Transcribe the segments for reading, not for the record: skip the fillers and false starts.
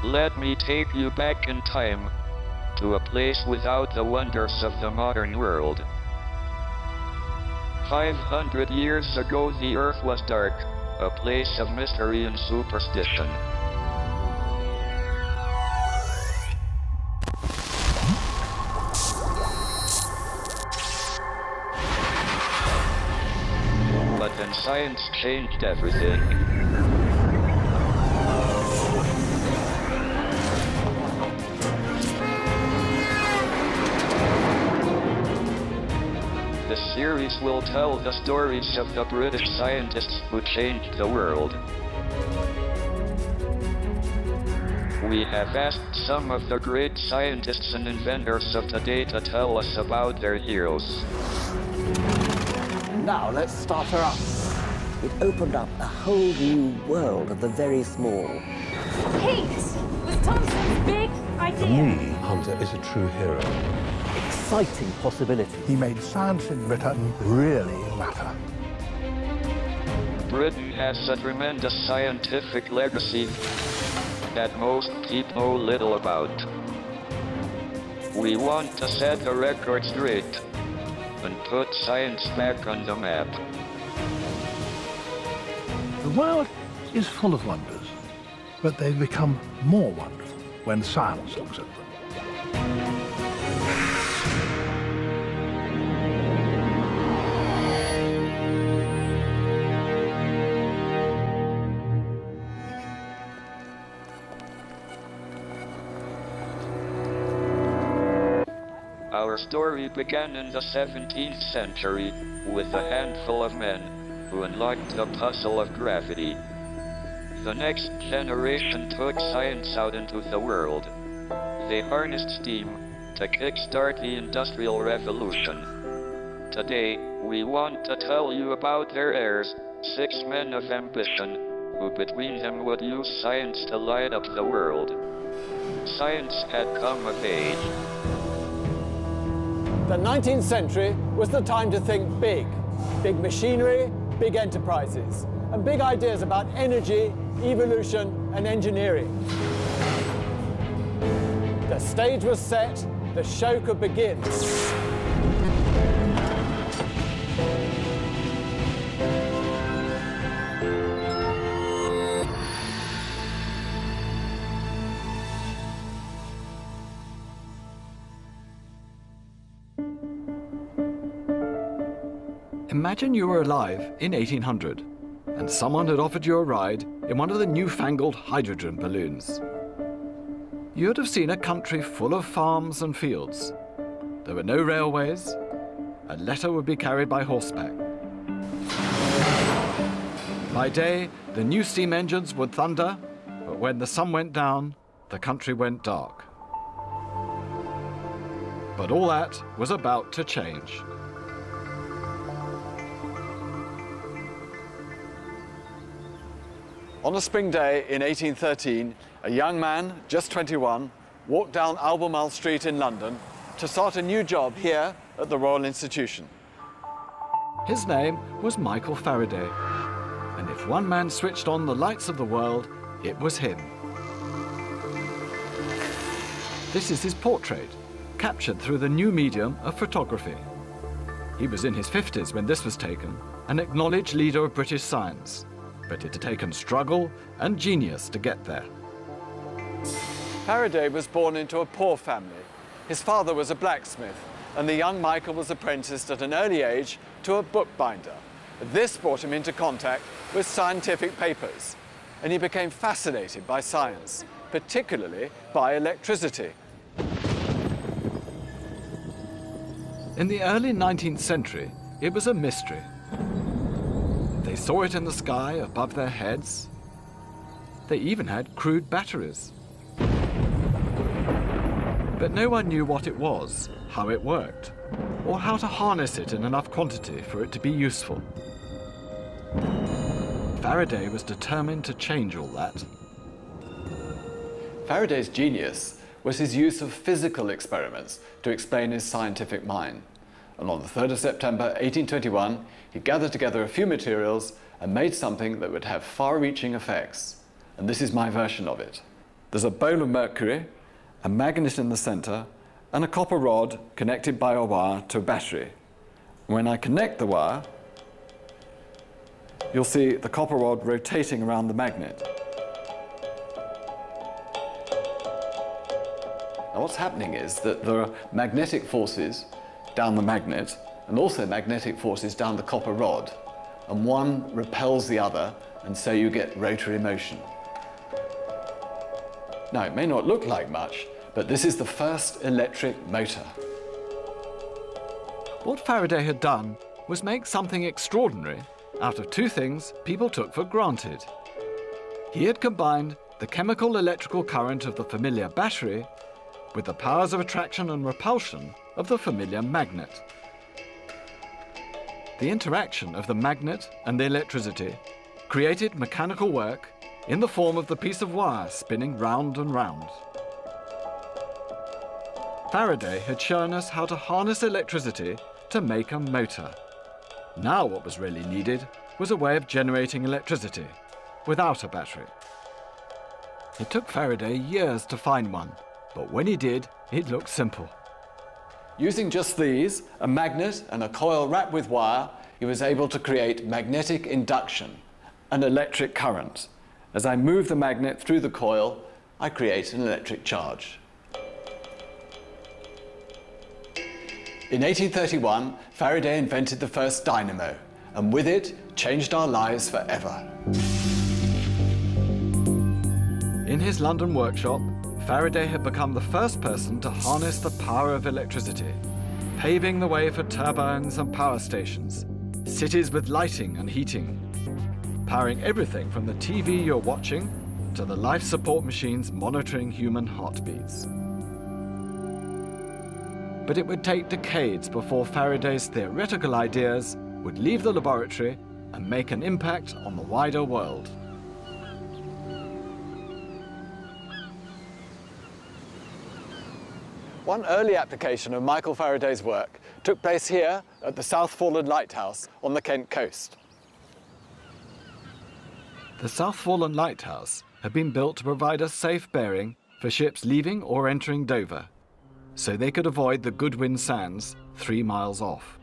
Let me take you back in time to a place without the wonders of the modern world. 500 years ago, the earth was dark, a place of mystery and superstition. But then science changed everything. This series will tell the stories of the British scientists who changed the world. We have asked some of the great scientists and inventors of today to tell us about their heroes. Now let's start her up. It opened up a whole new world of the very small. Heat was Thomson's big idea. For me, Hunter is a true hero. Exciting possibility. He made science in Britain really matter. Britain has a tremendous scientific legacy that most people know little about. We want to set the record straight and put science back on the map. The world is full of wonders, but they become more wonderful when science looks at them. Our story began in the 17th century with a handful of men who unlocked the puzzle of gravity. The next generation took science out into the world. They harnessed steam to kickstart the Industrial Revolution. Today, we want to tell you about their heirs, 6 men of ambition, who between them would use science to light up the world. Science had come of age. The 19th century was the time to think big. Big machinery, big enterprises, and big ideas about energy, evolution, and engineering. The stage was set, the show could begin. Imagine you were alive in 1800 and someone had offered you a ride in one of the newfangled hydrogen balloons. You'd have seen a country full of farms and fields. There were no railways. A letter would be carried by horseback. By day, the new steam engines would thunder, but when the sun went down, the country went dark. But all that was about to change. On a spring day in 1813, a young man, just 21, walked down Albemarle Street in London to start a new job here at the Royal Institution. His name was Michael Faraday, and if one man switched on the lights of the world, it was him. This is his portrait, captured through the new medium of photography. He was in his 50s when this was taken, an acknowledged leader of British science. But it had taken struggle and genius to get there. Faraday was born into a poor family. His father was a blacksmith, and the young Michael was apprenticed at an early age to a bookbinder. This brought him into contact with scientific papers, and he became fascinated by science, particularly by electricity. In the early 19th century, it was a mystery. They saw it in the sky above their heads. They even had crude batteries. But no one knew what it was, how it worked, or how to harness it in enough quantity for it to be useful. Faraday was determined to change all that. Faraday's genius was his use of physical experiments to explain his scientific mind. And on the 3rd of September 1821, he gathered together a few materials and made something that would have far-reaching effects. And this is my version of it. There's a bowl of mercury, a magnet in the center, and a copper rod connected by a wire to a battery. When I connect the wire, you'll see the copper rod rotating around the magnet. Now what's happening is that there are magnetic forces down the magnet and also magnetic forces down the copper rod, and one repels the other, and so you get rotary motion. Now it may not look like much, but this is the first electric motor. What Faraday had done was make something extraordinary out of two things people took for granted. He had combined the chemical electrical current of the familiar battery with the powers of attraction and repulsion of the familiar magnet. The interaction of the magnet and the electricity created mechanical work in the form of the piece of wire spinning round and round. Faraday had shown us how to harness electricity to make a motor. Now what was really needed was a way of generating electricity without a battery. It took Faraday years to find one, but when he did, it looked simple. Using just these, a magnet and a coil wrapped with wire, he was able to create magnetic induction, an electric current. As I move the magnet through the coil, I create an electric charge. In 1831, Faraday invented the first dynamo, and with it, changed our lives forever. In his London workshop, Faraday had become the first person to harness the power of electricity, paving the way for turbines and power stations, cities with lighting and heating, powering everything from the TV you're watching to the life support machines monitoring human heartbeats. But it would take decades before Faraday's theoretical ideas would leave the laboratory and make an impact on the wider world. One early application of Michael Faraday's work took place here at the South Foreland Lighthouse on the Kent coast. The South Foreland Lighthouse had been built to provide a safe bearing for ships leaving or entering Dover, so they could avoid the Goodwin Sands 3 miles off.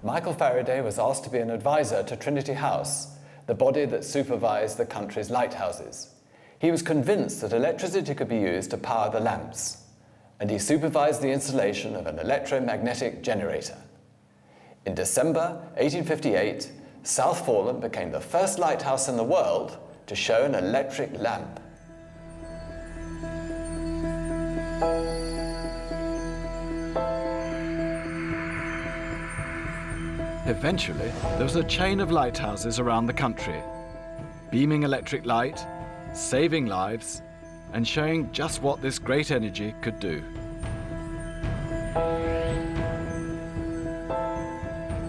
Michael Faraday was asked to be an advisor to Trinity House, the body that supervised the country's lighthouses. He was convinced that electricity could be used to power the lamps, and he supervised the installation of an electromagnetic generator. In December 1858, South Foreland became the first lighthouse in the world to show an electric lamp. Eventually, there was a chain of lighthouses around the country, beaming electric light, saving lives, and showing just what this great energy could do.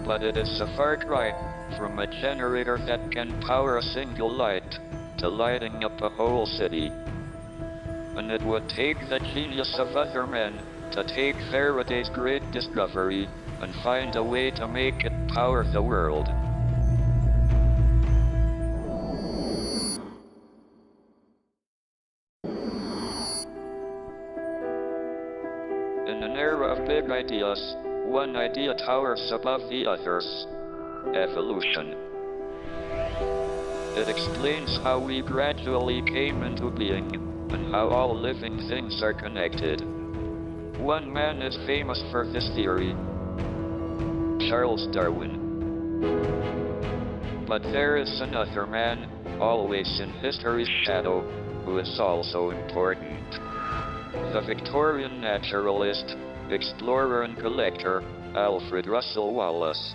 But it is a far cry from a generator that can power a single light to lighting up a whole city. And it would take the genius of other men to take Faraday's great discovery and find a way to make it power the world. In an era of big ideas, one idea towers above the others: evolution. It explains how we gradually came into being and how all living things are connected. One man is famous for this theory: Charles Darwin. But there is another man, always in history's shadow, who is also important. The Victorian naturalist, explorer and collector, Alfred Russel Wallace.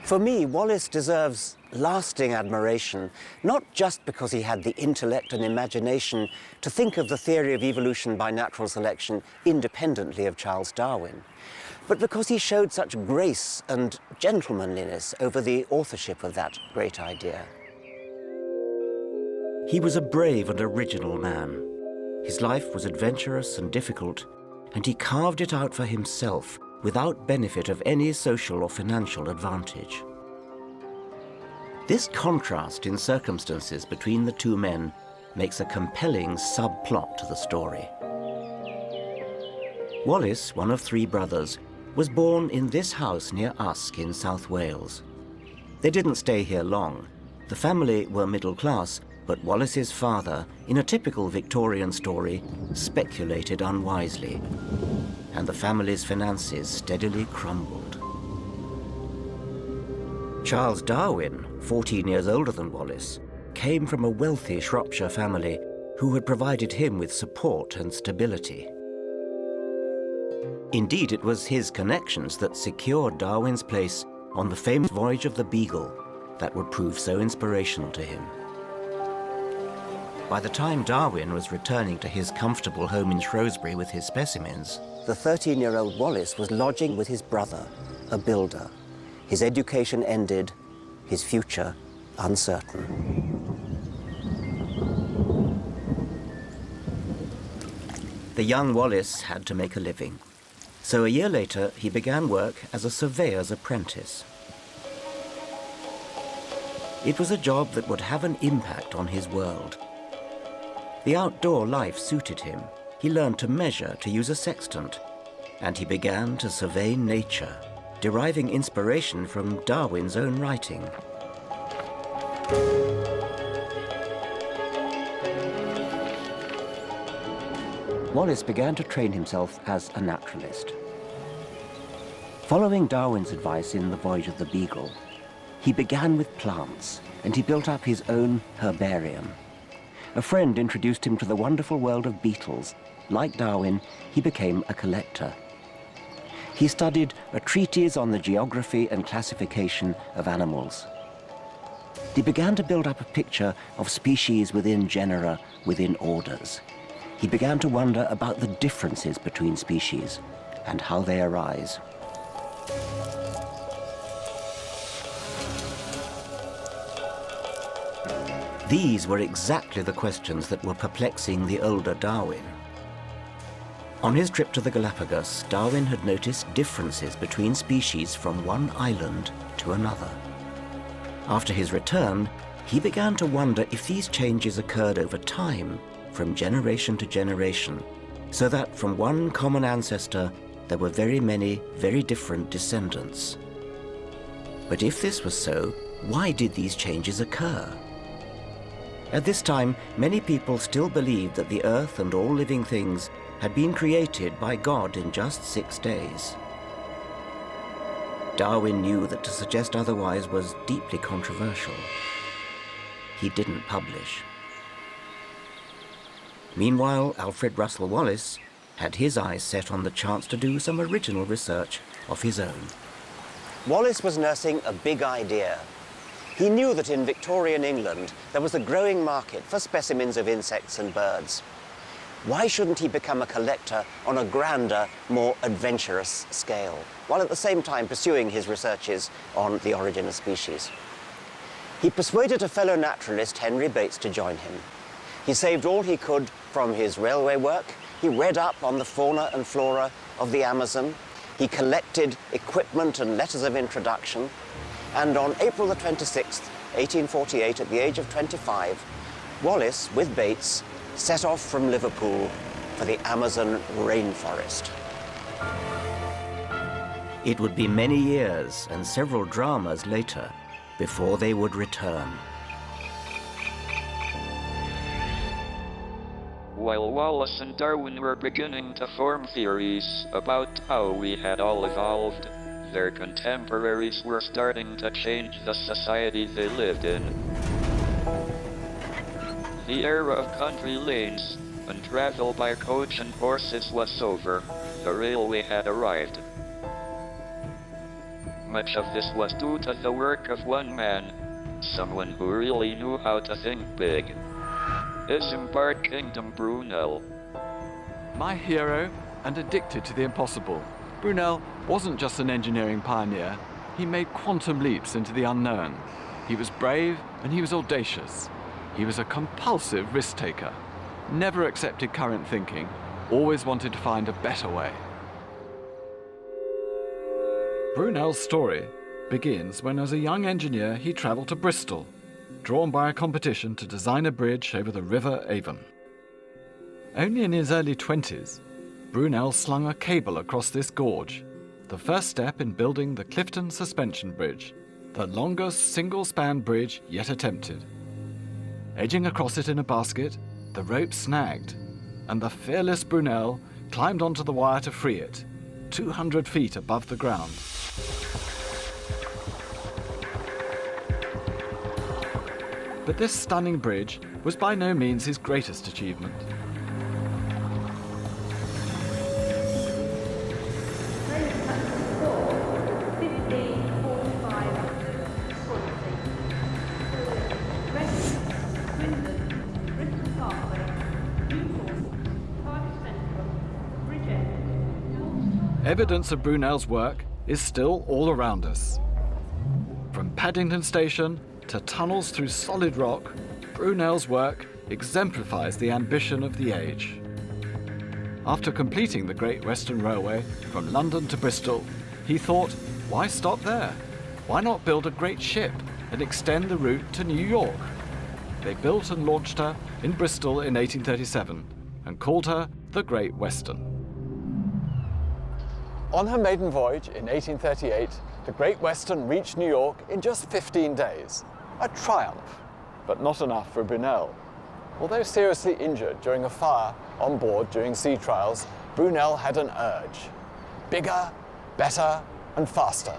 For me, Wallace deserves lasting admiration, not just because he had the intellect and imagination to think of the theory of evolution by natural selection independently of Charles Darwin, but because he showed such grace and gentlemanliness over the authorship of that great idea. He was a brave and original man. His life was adventurous and difficult, and he carved it out for himself without benefit of any social or financial advantage. This contrast in circumstances between the two men makes a compelling subplot to the story. Wallace, one of 3 brothers, was born in this house near Usk in South Wales. They didn't stay here long. The family were middle class, but Wallace's father, in a typical Victorian story, speculated unwisely, and the family's finances steadily crumbled. Charles Darwin, 14 years older than Wallace, came from a wealthy Shropshire family who had provided him with support and stability. Indeed, it was his connections that secured Darwin's place on the famous voyage of the Beagle that would prove so inspirational to him. By the time Darwin was returning to his comfortable home in Shrewsbury with his specimens, The 13-year-old Wallace was lodging with his brother, a builder. His education ended, his future uncertain. The young Wallace had to make a living. So a year later, he began work as a surveyor's apprentice. It was a job that would have an impact on his world. The outdoor life suited him. He learned to measure, to use a sextant, and he began to survey nature, deriving inspiration from Darwin's own writing. Wallace began to train himself as a naturalist. Following Darwin's advice in The Voyage of the Beagle, he began with plants, and he built up his own herbarium. A friend introduced him to the wonderful world of beetles. Like Darwin, he became a collector. He studied a treatise on the geography and classification of animals. He began to build up a picture of species within genera, within orders. He began to wonder about the differences between species and how they arise. These were exactly the questions that were perplexing the older Darwin. On his trip to the Galapagos, Darwin had noticed differences between species from one island to another. After his return, he began to wonder if these changes occurred over time, from generation to generation, so that from one common ancestor, there were very many, very different descendants. But if this was so, why did these changes occur? At this time, many people still believed that the Earth and all living things had been created by God in just 6 days. Darwin knew that to suggest otherwise was deeply controversial. He didn't publish. Meanwhile, Alfred Russel Wallace had his eyes set on the chance to do some original research of his own. Wallace was nursing a big idea. He knew that in Victorian England there was a growing market for specimens of insects and birds. Why shouldn't he become a collector on a grander, more adventurous scale, while at the same time pursuing his researches on the origin of species? He persuaded a fellow naturalist, Henry Bates, to join him. He saved all he could from his railway work. He read up on the fauna and flora of the Amazon. He collected equipment and letters of introduction. And on April the 26th, 1848, at the age of 25, Wallace, with Bates, set off from Liverpool for the Amazon rainforest. It would be many years and several dramas later before they would return. While Wallace and Darwin were beginning to form theories about how we had all evolved, their contemporaries were starting to change the society they lived in. The era of country lanes and travel by coach and horses was over. The railway had arrived. Much of this was due to the work of one man, someone who really knew how to think big. Isambard Kingdom Brunel. My hero and addicted to the impossible, Brunel wasn't just an engineering pioneer. He made quantum leaps into the unknown. He was brave and he was audacious. He was a compulsive risk-taker, never accepted current thinking, always wanted to find a better way. Brunel's story begins when, as a young engineer, he travelled to Bristol, drawn by a competition to design a bridge over the River Avon. Only in his early 20s, Brunel slung a cable across this gorge, the first step in building the Clifton Suspension Bridge, the longest single-span bridge yet attempted. Edging across it in a basket, the rope snagged, and the fearless Brunel climbed onto the wire to free it, 200 feet above the ground. But this stunning bridge was by no means his greatest achievement. Evidence of Brunel's work is still all around us. From Paddington Station to tunnels through solid rock, Brunel's work exemplifies the ambition of the age. After completing the Great Western Railway from London to Bristol, he thought, why stop there? Why not build a great ship and extend the route to New York? They built and launched her in Bristol in 1837 and called her the Great Western. On her maiden voyage in 1838, the Great Western reached New York in just 15 days. A triumph, but not enough for Brunel. Although seriously injured during a fire on board during sea trials, Brunel had an urge. Bigger, better, and faster.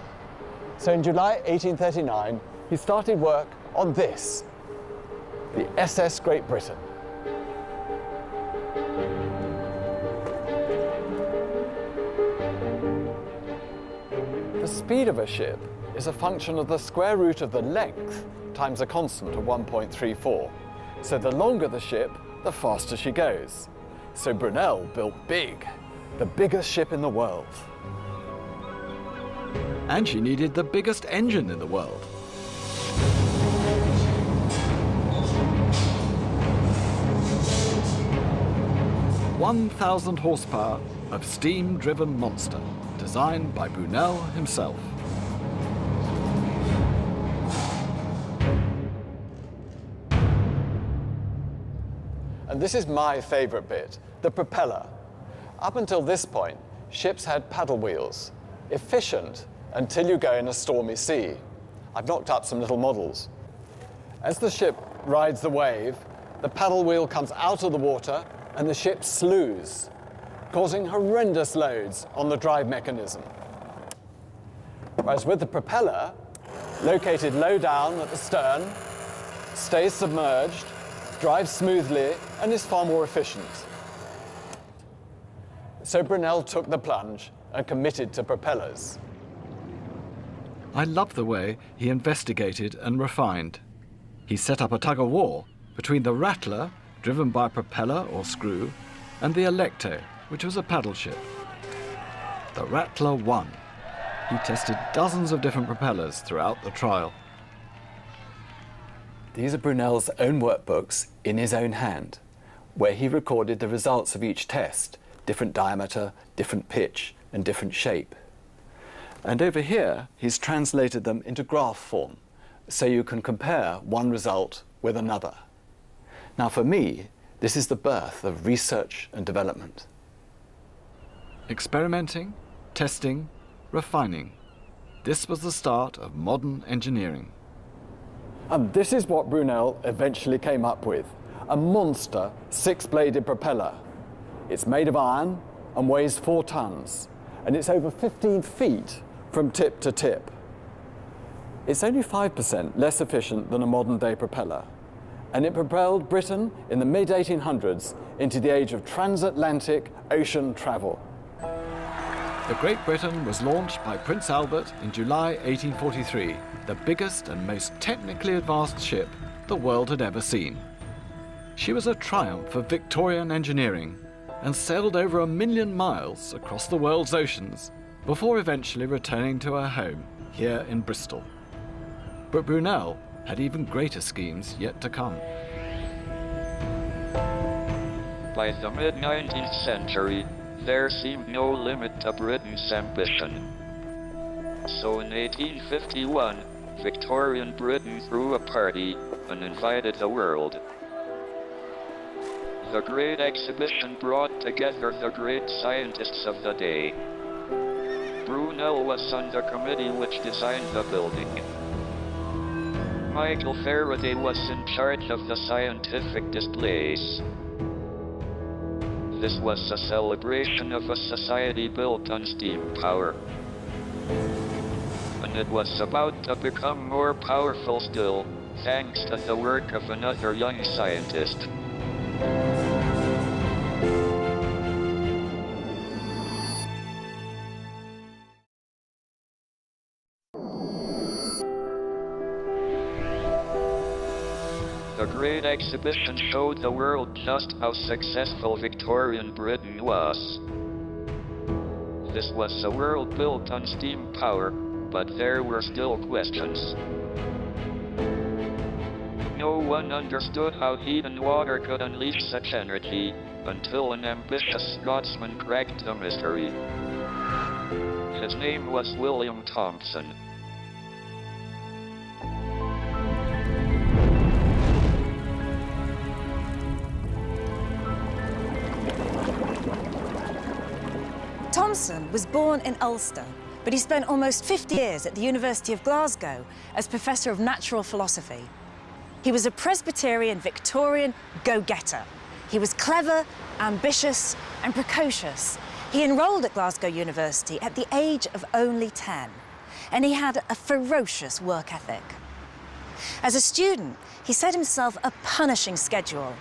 So in July 1839, he started work on this, the SS Great Britain. The speed of a ship is a function of the square root of the length times a constant of 1.34. So the longer the ship, the faster she goes. So Brunel built big, the biggest ship in the world. And she needed the biggest engine in the world. "1,000 horsepower of steam-driven monster, designed by Brunel himself." And this is my favorite bit, the propeller. Up until this point, ships had paddle wheels, efficient until you go in a stormy sea. I've knocked up some little models. As the ship rides the wave, the paddle wheel comes out of the water and the ship slews, causing horrendous loads on the drive mechanism. Whereas with the propeller, located low down at the stern, stays submerged, drives smoothly, and is far more efficient. So Brunel took the plunge and committed to propellers. I love the way he investigated and refined. He set up a tug-of-war between the Rattler, driven by a propeller or screw, and the Alecto, which was a paddle ship. The Rattler won. He tested dozens of different propellers throughout the trial. These are Brunel's own workbooks in his own hand, where he recorded the results of each test, different diameter, different pitch, and different shape. And over here, he's translated them into graph form, so you can compare one result with another. Now for me, this is the birth of research and development. Experimenting, testing, refining. This was the start of modern engineering. And this is what Brunel eventually came up with, a monster six-bladed propeller. It's made of iron and weighs 4 tons, and it's over 15 feet from tip to tip. It's only 5% less efficient than a modern-day propeller, and it propelled Britain in the mid-1800s into the age of transatlantic ocean travel. The Great Britain was launched by Prince Albert in July 1843, the biggest and most technically advanced ship the world had ever seen. She was a triumph of Victorian engineering and sailed over 1 million miles across the world's oceans before eventually returning to her home here in Bristol. But Brunel had even greater schemes yet to come. By the mid-19th century, there seemed no limit to Britain's ambition. So in 1851, Victorian Britain threw a party and invited the world. The Great Exhibition brought together the great scientists of the day. Brunel was on the committee which designed the building. Michael Faraday was in charge of the scientific displays. This was a celebration of a society built on steam power. And it was about to become more powerful still, thanks to the work of another young scientist. The Great Exhibition showed the world just how successful Victorian Britain was. This was a world built on steam power, but there were still questions. No one understood how heat and water could unleash such energy, until an ambitious Scotsman cracked the mystery. His name was William Thomson. Thomson was born in Ulster, but he spent almost 50 years at the University of Glasgow as Professor of Natural Philosophy. He was a Presbyterian Victorian go-getter. He was clever, ambitious, and precocious. He enrolled at Glasgow University at the age of only 10, and he had a ferocious work ethic. As a student, he set himself a punishing schedule.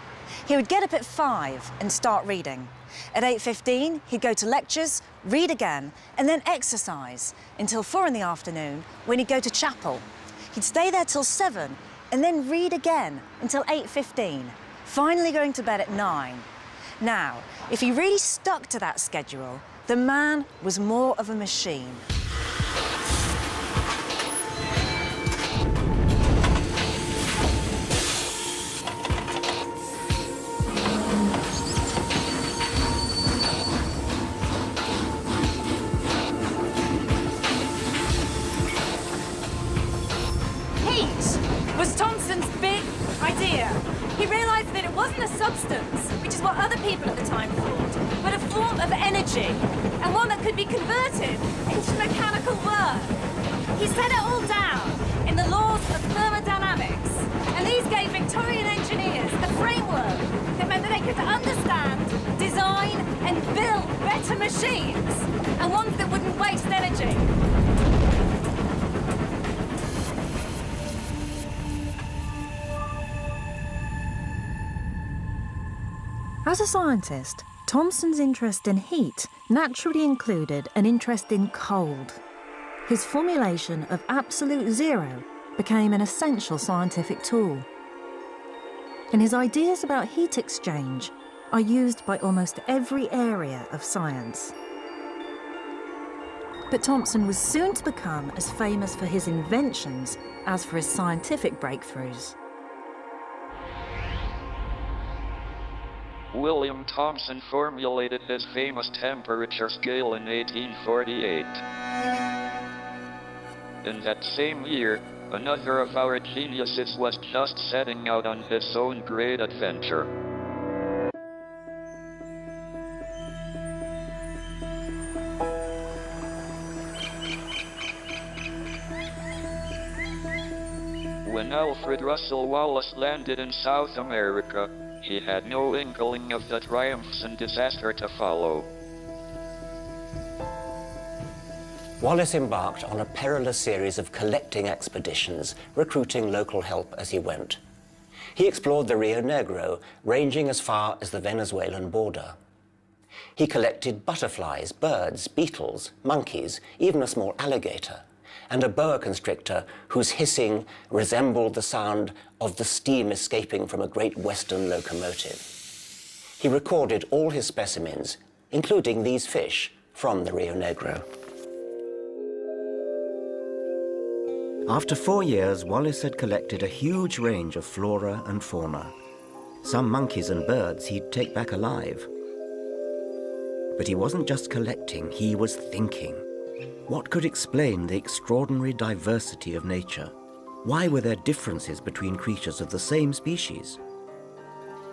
He would get up at 5 and start reading. At 8:15, he'd go to lectures, read again, and then exercise until 4 in the afternoon when he'd go to chapel. He'd stay there till 7 and then read again until 8:15, finally going to bed at 9. Now, if he really stuck to that schedule, the man was more of a machine. Was Thomson's big idea. He realised that it wasn't a substance, which is what other people at the time thought, but a form of energy, and one that could be converted into mechanical work. He set it all down in the laws of thermodynamics, and these gave Victorian engineers a framework that meant that they could understand, design, and build better machines, and ones that wouldn't waste energy. As a scientist, Thomson's interest in heat naturally included an interest in cold. His formulation of absolute zero became an essential scientific tool. And his ideas about heat exchange are used by almost every area of science. But Thomson was soon to become as famous for his inventions as for his scientific breakthroughs. William Thomson formulated his famous temperature scale in 1848. In that same year, another of our geniuses was just setting out on his own great adventure. When Alfred Russel Wallace landed in South America, he had no inkling of the triumphs and disaster to follow. Wallace embarked on a perilous series of collecting expeditions, recruiting local help as he went. He explored the Rio Negro, ranging as far as the Venezuelan border. He collected butterflies, birds, beetles, monkeys, even a small alligator, and a boa constrictor whose hissing resembled the sound of the steam escaping from a great Western locomotive. He recorded all his specimens, including these fish from the Rio Negro. After 4 years, Wallace had collected a huge range of flora and fauna. Some monkeys and birds he'd take back alive. But he wasn't just collecting, he was thinking. What could explain the extraordinary diversity of nature? Why were there differences between creatures of the same species?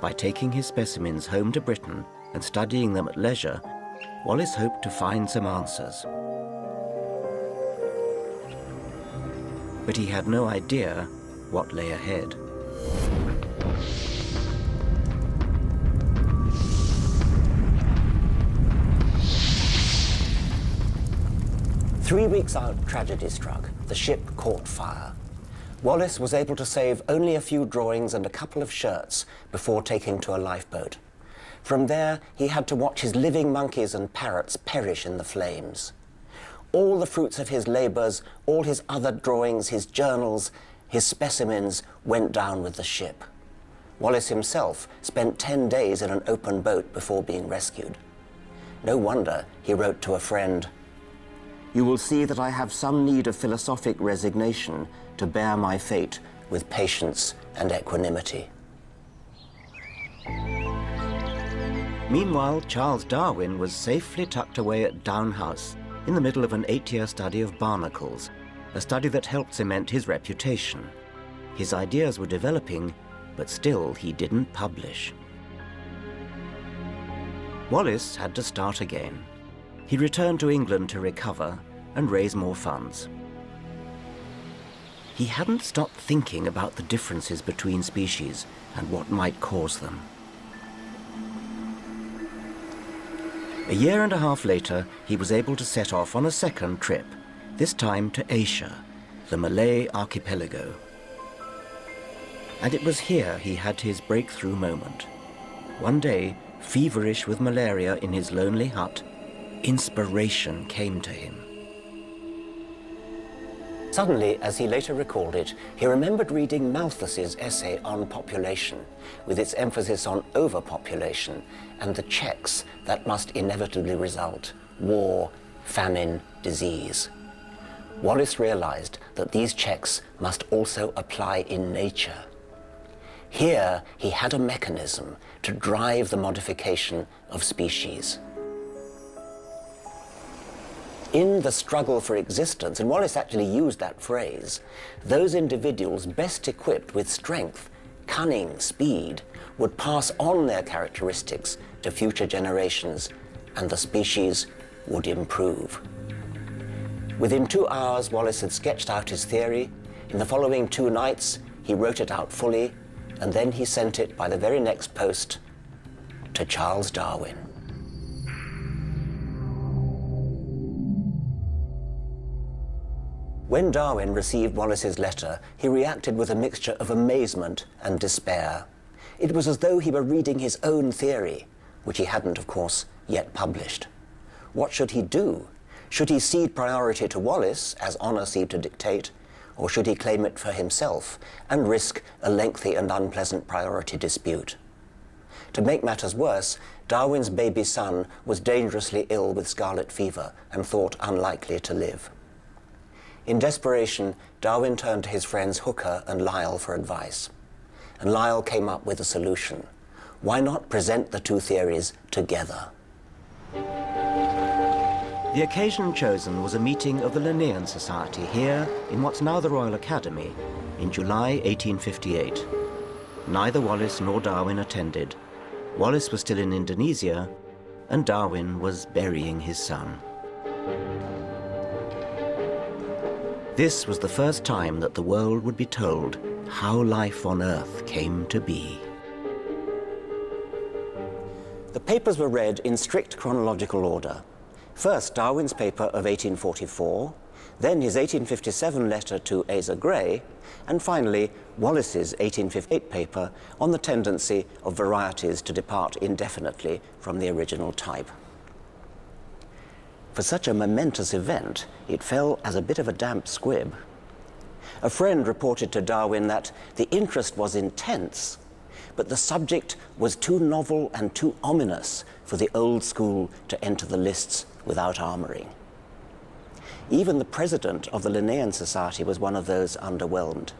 By taking his specimens home to Britain and studying them at leisure, Wallace hoped to find some answers. But he had no idea what lay ahead. Three weeks out, tragedy struck. The ship caught fire. Wallace was able to save only a few drawings and a couple of shirts before taking to a lifeboat. From there, he had to watch his living monkeys and parrots perish in the flames. All the fruits of his labors, all his other drawings, his journals, his specimens went down with the ship. Wallace himself spent 10 days in an open boat before being rescued. No wonder he wrote to a friend, "You will see that I have some need of philosophic resignation to bear my fate with patience and equanimity." Meanwhile, Charles Darwin was safely tucked away at Down House in the middle of an 8-year study of barnacles, a study that helped cement his reputation. His ideas were developing, but still he didn't publish. Wallace had to start again. He returned to England to recover and raise more funds. He hadn't stopped thinking about the differences between species and what might cause them. A year and a half later, he was able to set off on a second trip, this time to Asia, the Malay archipelago. And it was here he had his breakthrough moment. One day, feverish with malaria in his lonely hut, inspiration came to him. Suddenly, as he later recalled it, he remembered reading Malthus's essay on population, with its emphasis on overpopulation and the checks that must inevitably result: war, famine, disease. Wallace realized that these checks must also apply in nature. Here, he had a mechanism to drive the modification of species. In the struggle for existence, and Wallace actually used that phrase, those individuals best equipped with strength, cunning, speed, would pass on their characteristics to future generations, and the species would improve. Within 2 hours, Wallace had sketched out his theory. In the following 2 nights, he wrote it out fully, and then he sent it by the very next post to Charles Darwin. When Darwin received Wallace's letter, he reacted with a mixture of amazement and despair. It was as though he were reading his own theory, which he hadn't, of course, yet published. What should he do? Should he cede priority to Wallace, as honor seemed to dictate, or should he claim it for himself and risk a lengthy and unpleasant priority dispute? To make matters worse, Darwin's baby son was dangerously ill with scarlet fever and thought unlikely to live. In desperation, Darwin turned to his friends Hooker and Lyell for advice. And Lyell came up with a solution. Why not present the two theories together? The occasion chosen was a meeting of the Linnean Society here in what's now the Royal Academy in July 1858. Neither Wallace nor Darwin attended. Wallace was still in Indonesia, and Darwin was burying his son. This was the first time that the world would be told how life on Earth came to be. The papers were read in strict chronological order. First, Darwin's paper of 1844, then his 1857 letter to Asa Gray, and finally, Wallace's 1858 paper on the tendency of varieties to depart indefinitely from the original type. For such a momentous event, it fell as a bit of a damp squib. A friend reported to Darwin that the interest was intense, but the subject was too novel and too ominous for the old school to enter the lists without armoring. Even the president of the Linnean Society was one of those underwhelmed.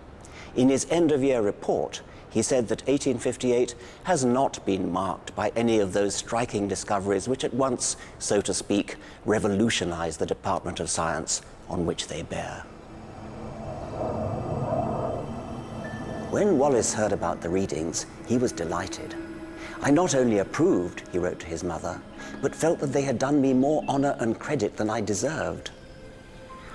In his end-of-year report, he said that 1858 has not been marked by any of those striking discoveries which at once, so to speak, revolutionized the department of science on which they bear. When Wallace heard about the readings, he was delighted. I not only approved, he wrote to his mother, but felt that they had done me more honor and credit than I deserved.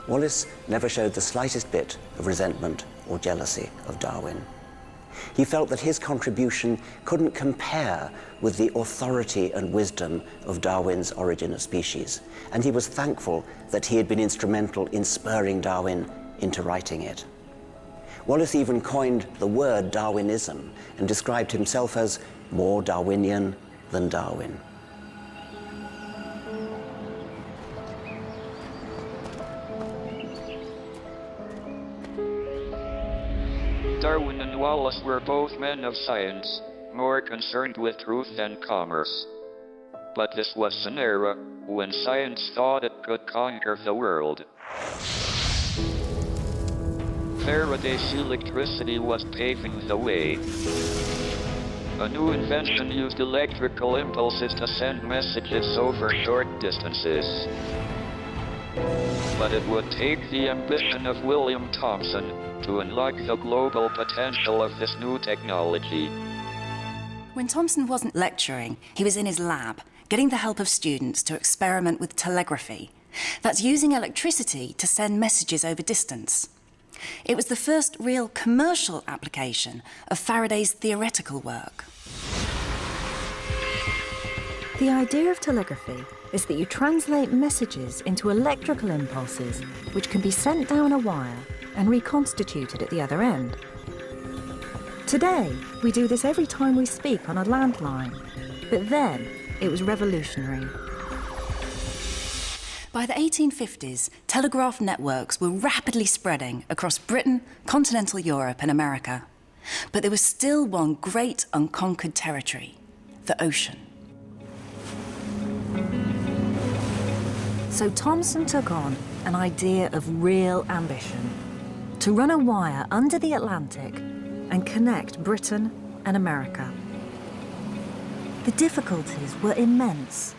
Wallace never showed the slightest bit of resentment or jealousy of Darwin. He felt that his contribution couldn't compare with the authority and wisdom of Darwin's Origin of Species, and he was thankful that he had been instrumental in spurring Darwin into writing it. Wallace even coined the word Darwinism and described himself as more Darwinian than Darwin. Darwin and Wallace were both men of science, more concerned with truth than commerce. But this was an era when science thought it could conquer the world. Faraday's electricity was paving the way. A new invention used electrical impulses to send messages over short distances. But it would take the ambition of William Thomson to unlock the global potential of this new technology. When Thomson wasn't lecturing, he was in his lab, getting the help of students to experiment with telegraphy. That's using electricity to send messages over distance. It was the first real commercial application of Faraday's theoretical work. The idea of telegraphy is that you translate messages into electrical impulses which can be sent down a wire and reconstituted at the other end. Today, we do this every time we speak on a landline, but then it was revolutionary. By the 1850s, telegraph networks were rapidly spreading across Britain, continental Europe and America. But there was still one great unconquered territory, the ocean. So Thomson took on an idea of real ambition, to run a wire under the Atlantic and connect Britain and America. The difficulties were immense.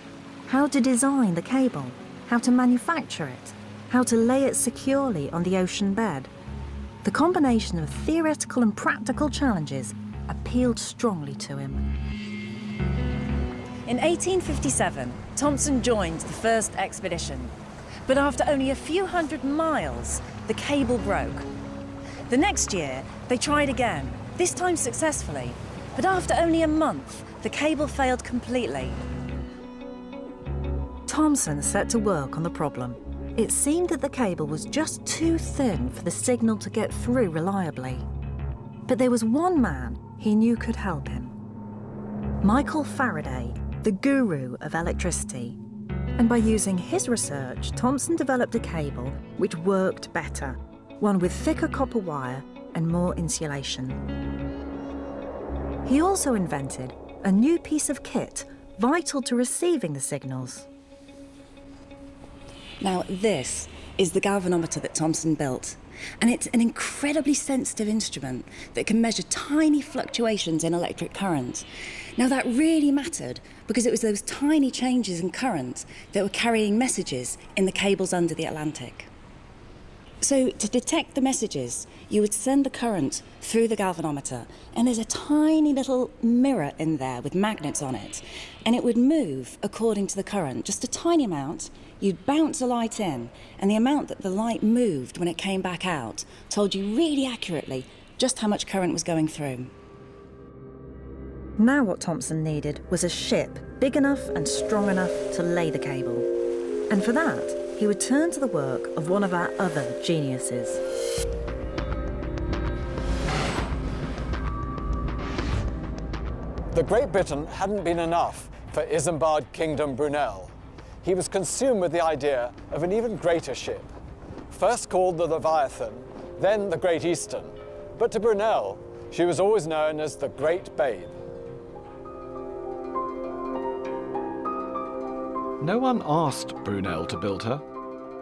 How to design the cable, how to manufacture it, how to lay it securely on the ocean bed. The combination of theoretical and practical challenges appealed strongly to him. In 1857, Thomson joined the first expedition. But after only a few hundred miles, the cable broke. The next year, they tried again, this time successfully. But after only a month, the cable failed completely. Thomson set to work on the problem. It seemed that the cable was just too thin for the signal to get through reliably. But there was one man he knew could help him. Michael Faraday, the guru of electricity. And by using his research, Thomson developed a cable which worked better, one with thicker copper wire and more insulation. He also invented a new piece of kit vital to receiving the signals. Now, this is the galvanometer that Thomson built, and it's an incredibly sensitive instrument that can measure tiny fluctuations in electric current. Now, that really mattered because it was those tiny changes in current that were carrying messages in the cables under the Atlantic. So, to detect the messages, you would send the current through the galvanometer, and there's a tiny little mirror in there with magnets on it, and it would move according to the current, just a tiny amount. You'd bounce a light in, and the amount that the light moved when it came back out told you really accurately just how much current was going through. Now what Thomson needed was a ship big enough and strong enough to lay the cable. And for that, he would turn to the work of one of our other geniuses. The Great Britain hadn't been enough for Isambard Kingdom Brunel. He was consumed with the idea of an even greater ship, first called the Leviathan, then the Great Eastern. But to Brunel, she was always known as the Great Babe. No one asked Brunel to build her.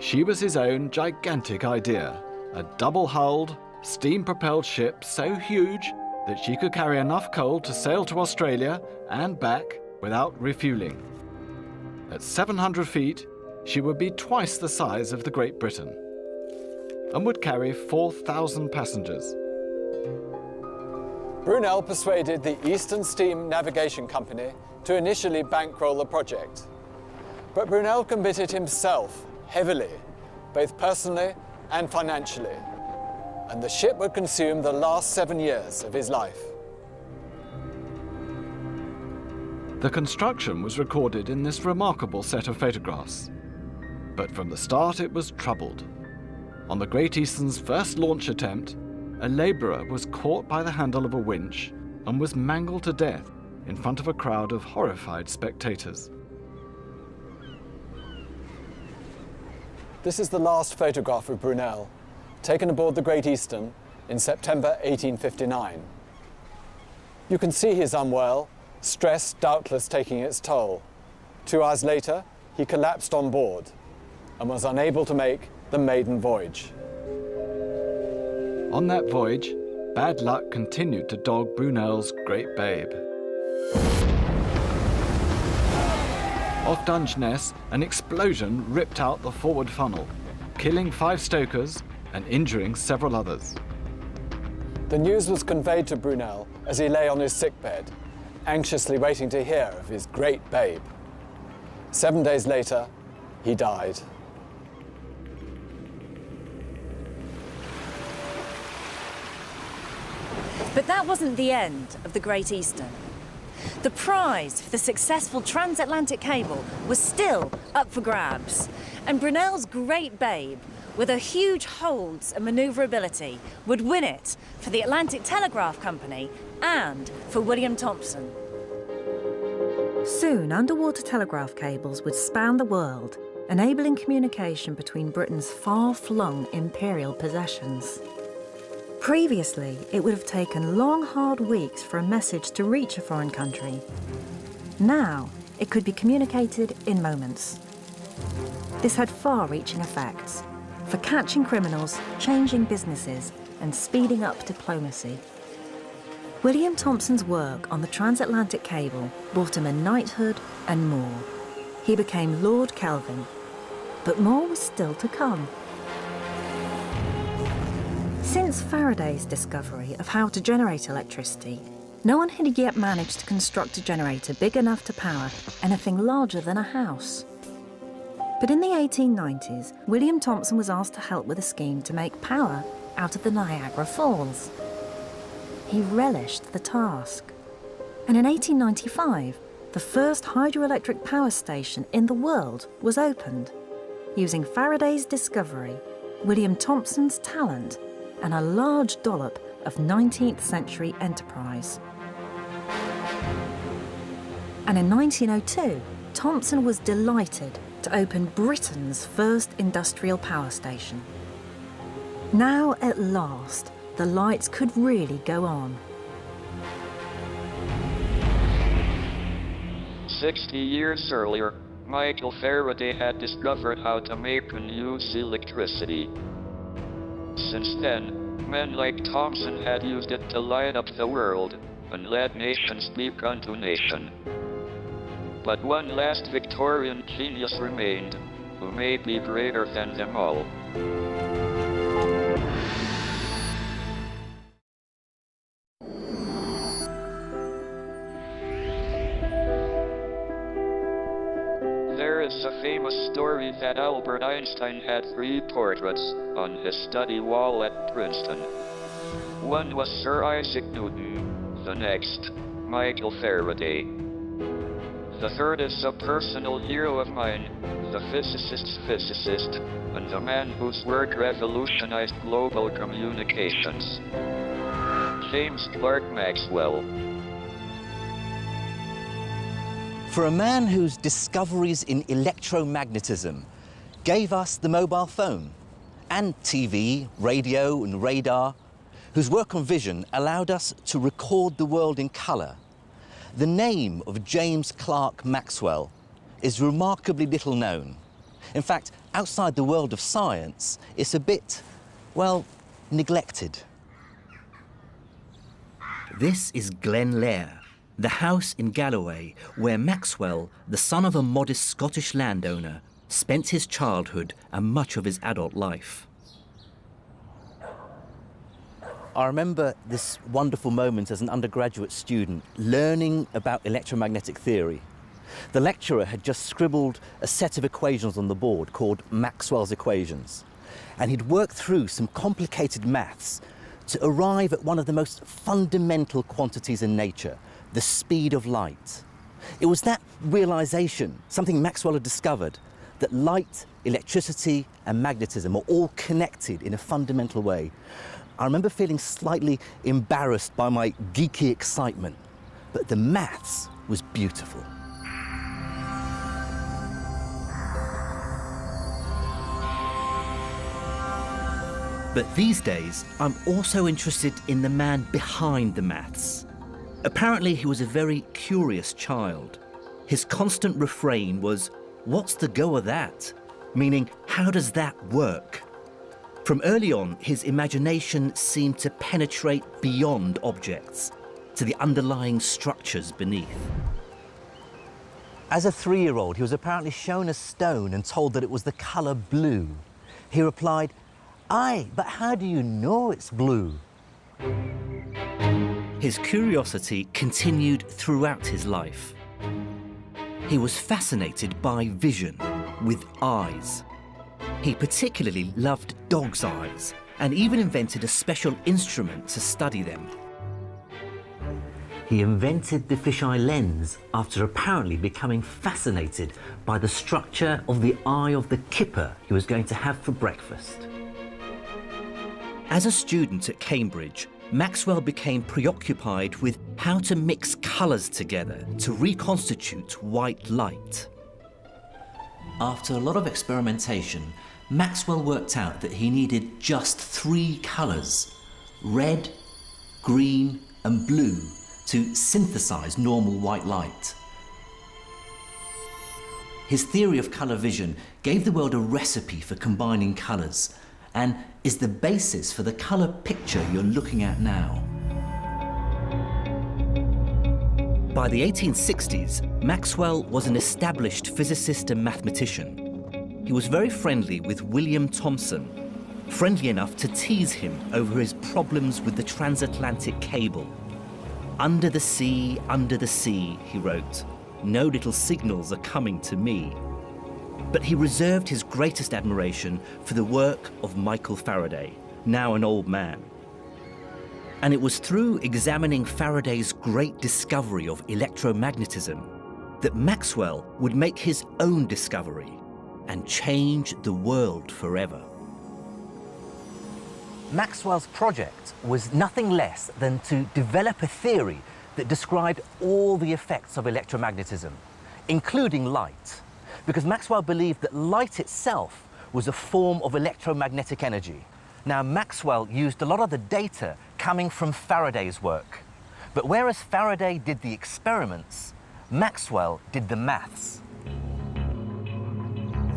She was his own gigantic idea, a double-hulled, steam-propelled ship so huge that she could carry enough coal to sail to Australia and back without refueling. At 700 feet, she would be twice the size of the Great Britain and would carry 4,000 passengers. Brunel persuaded the Eastern Steam Navigation Company to initially bankroll the project. But Brunel committed himself heavily, both personally and financially, and the ship would consume the last 7 years of his life. The construction was recorded in this remarkable set of photographs. But from the start it was troubled. On the Great Eastern's first launch attempt, a labourer was caught by the handle of a winch and was mangled to death in front of a crowd of horrified spectators. This is the last photograph of Brunel, taken aboard the Great Eastern in September 1859. You can see he's unwell, stress doubtless taking its toll. 2 hours later, he collapsed on board and was unable to make the maiden voyage. On that voyage, bad luck continued to dog Brunel's great babe. Off Dungeness, an explosion ripped out the forward funnel, killing 5 stokers and injuring several others. The news was conveyed to Brunel as he lay on his sickbed, anxiously waiting to hear of his great babe. 7 days later, he died. But that wasn't the end of the Great Eastern. The prize for the successful transatlantic cable was still up for grabs, and Brunel's great babe, with her huge holds and manoeuvrability, would win it for the Atlantic Telegraph Company and for William Thomson. Soon, underwater telegraph cables would span the world, enabling communication between Britain's far-flung imperial possessions. Previously, it would have taken long, hard weeks for a message to reach a foreign country. Now, it could be communicated in moments. This had far-reaching effects for catching criminals, changing businesses, and speeding up diplomacy. William Thomson's work on the transatlantic cable brought him a knighthood and more. He became Lord Kelvin, but more was still to come. Since Faraday's discovery of how to generate electricity, no one had yet managed to construct a generator big enough to power anything larger than a house. But in the 1890s, William Thomson was asked to help with a scheme to make power out of the Niagara Falls. He relished the task. And in 1895, the first hydroelectric power station in the world was opened, using Faraday's discovery, William Thomson's talent, and a large dollop of 19th century enterprise. And in 1902, Thomson was delighted to open Britain's first industrial power station. Now, at last, the lights could really go on. 60 years earlier, Michael Faraday had discovered how to make and use electricity. Since then, men like Thomson had used it to light up the world and led nation speak unto nation. But one last Victorian genius remained, who may be greater than them all. There is a famous story that Albert Einstein had 3 portraits on his study wall at Princeton. One was Sir Isaac Newton, the next, Michael Faraday. The third is a personal hero of mine, the physicist's physicist, and the man whose work revolutionized global communications. James Clerk Maxwell. For a man whose discoveries in electromagnetism gave us the mobile phone and TV, radio and radar, whose work on vision allowed us to record the world in colour, the name of James Clerk Maxwell is remarkably little known. In fact, outside the world of science, it's a bit, well, neglected. This is Glen Lair, the house in Galloway where Maxwell, the son of a modest Scottish landowner, spent his childhood and much of his adult life. I remember this wonderful moment as an undergraduate student learning about electromagnetic theory. The lecturer had just scribbled a set of equations on the board called Maxwell's equations, and he'd worked through some complicated maths to arrive at one of the most fundamental quantities in nature, the speed of light. It was that realization, something Maxwell had discovered, that light, electricity and magnetism are all connected in a fundamental way. I remember feeling slightly embarrassed by my geeky excitement, but the maths was beautiful. But these days, I'm also interested in the man behind the maths. Apparently, he was a very curious child. His constant refrain was, "What's the go of that?" Meaning, how does that work? From early on, his imagination seemed to penetrate beyond objects, to the underlying structures beneath. As a 3-year-old, he was apparently shown a stone and told that it was the colour blue. He replied, "Aye, but how do you know it's blue?" His curiosity continued throughout his life. He was fascinated by vision, with eyes. He particularly loved dog's eyes and even invented a special instrument to study them. He invented the fisheye lens after apparently becoming fascinated by the structure of the eye of the kipper he was going to have for breakfast. As a student at Cambridge, Maxwell became preoccupied with how to mix colours together to reconstitute white light. After a lot of experimentation, Maxwell worked out that he needed just 3 colours, red, green and blue, to synthesize normal white light. His theory of colour vision gave the world a recipe for combining colours and is the basis for the colour picture you're looking at now. By the 1860s, Maxwell was an established physicist and mathematician. He was very friendly with William Thomson, friendly enough to tease him over his problems with the transatlantic cable. Under the sea, he wrote, no little signals are coming to me. But he reserved his greatest admiration for the work of Michael Faraday, now an old man. And it was through examining Faraday's great discovery of electromagnetism that Maxwell would make his own discovery and change the world forever. Maxwell's project was nothing less than to develop a theory that described all the effects of electromagnetism, including light, because Maxwell believed that light itself was a form of electromagnetic energy. Now, Maxwell used a lot of the data coming from Faraday's work, but whereas Faraday did the experiments, Maxwell did the maths.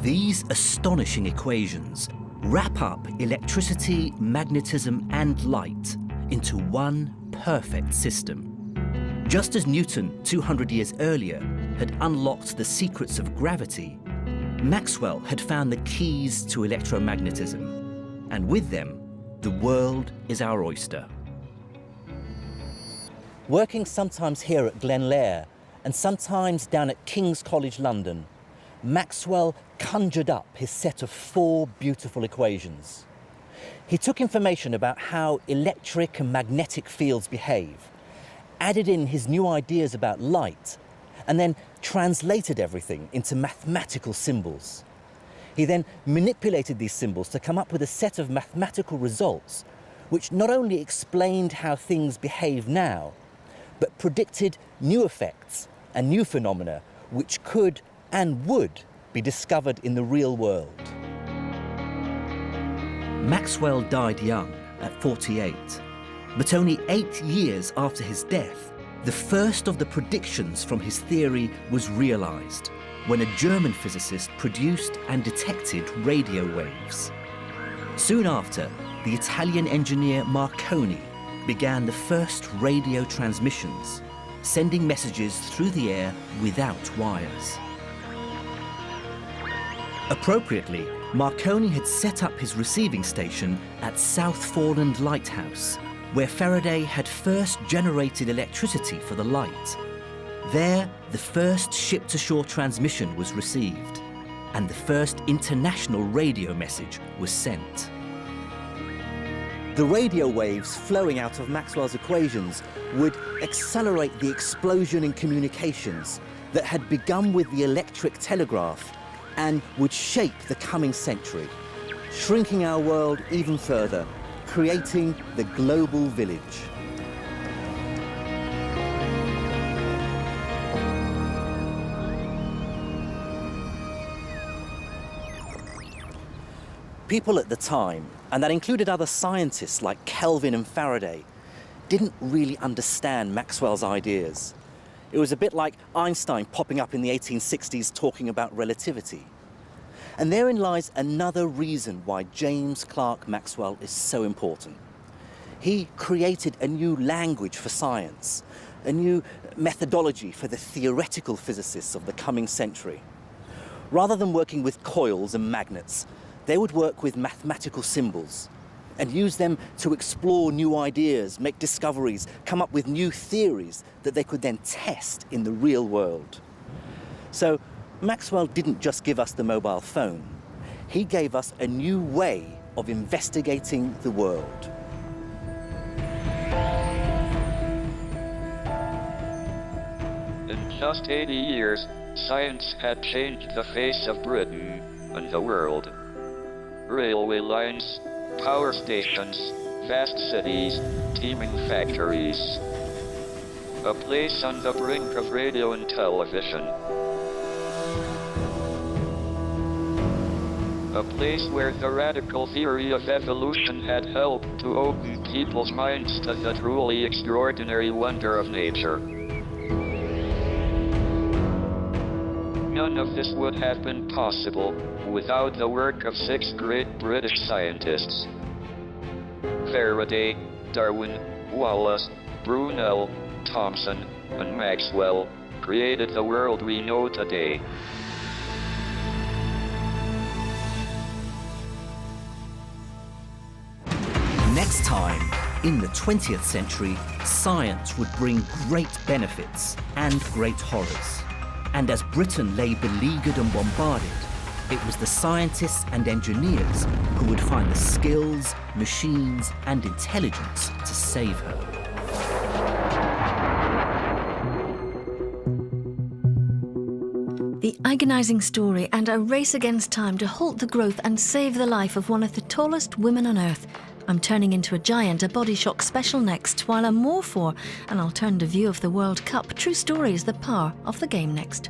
These astonishing equations wrap up electricity, magnetism, and light into one perfect system. Just as Newton, 200 years earlier, had unlocked the secrets of gravity, Maxwell had found the keys to electromagnetism. And with them, the world is our oyster. Working sometimes here at Glen Lair and sometimes down at King's College London, Maxwell conjured up his set of 4 beautiful equations. He took information about how electric and magnetic fields behave, added in his new ideas about light, and then translated everything into mathematical symbols. He then manipulated these symbols to come up with a set of mathematical results which not only explained how things behave now, but predicted new effects and new phenomena which could and would be discovered in the real world. Maxwell died young at 48, but only 8 years after his death, the first of the predictions from his theory was realized when a German physicist produced and detected radio waves. Soon after, the Italian engineer Marconi began the first radio transmissions, sending messages through the air without wires. Appropriately, Marconi had set up his receiving station at South Foreland Lighthouse, where Faraday had first generated electricity for the light. There, the first ship-to-shore transmission was received, and the first international radio message was sent. The radio waves flowing out of Maxwell's equations would accelerate the explosion in communications that had begun with the electric telegraph and would shape the coming century, shrinking our world even further, creating the global village. People at the time, and that included other scientists like Kelvin and Faraday, didn't really understand Maxwell's ideas. It was a bit like Einstein popping up in the 1860s talking about relativity. And therein lies another reason why James Clerk Maxwell is so important. He created a new language for science, a new methodology for the theoretical physicists of the coming century. Rather than working with coils and magnets, they would work with mathematical symbols and use them to explore new ideas, make discoveries, come up with new theories that they could then test in the real world. So Maxwell didn't just give us the mobile phone. He gave us a new way of investigating the world. In just 80 years, science had changed the face of Britain and the world. Railway lines, power stations, vast cities, teeming factories. A place on the brink of radio and television. A place where the radical theory of evolution had helped to open people's minds to the truly extraordinary wonder of nature. None of this would have been possible without the work of 6 great British scientists. Faraday, Darwin, Wallace, Brunel, Thomson, and Maxwell created the world we know today. Next time, in the 20th century, science would bring great benefits and great horrors. And as Britain lay beleaguered and bombarded, it was the scientists and engineers who would find the skills, machines, and intelligence to save her. The agonizing story and a race against time to halt the growth and save the life of one of the tallest women on Earth. I'm turning into a giant, a Body Shock special next, while I'm more for an alternative view of the World Cup. True stories, the power of the game next.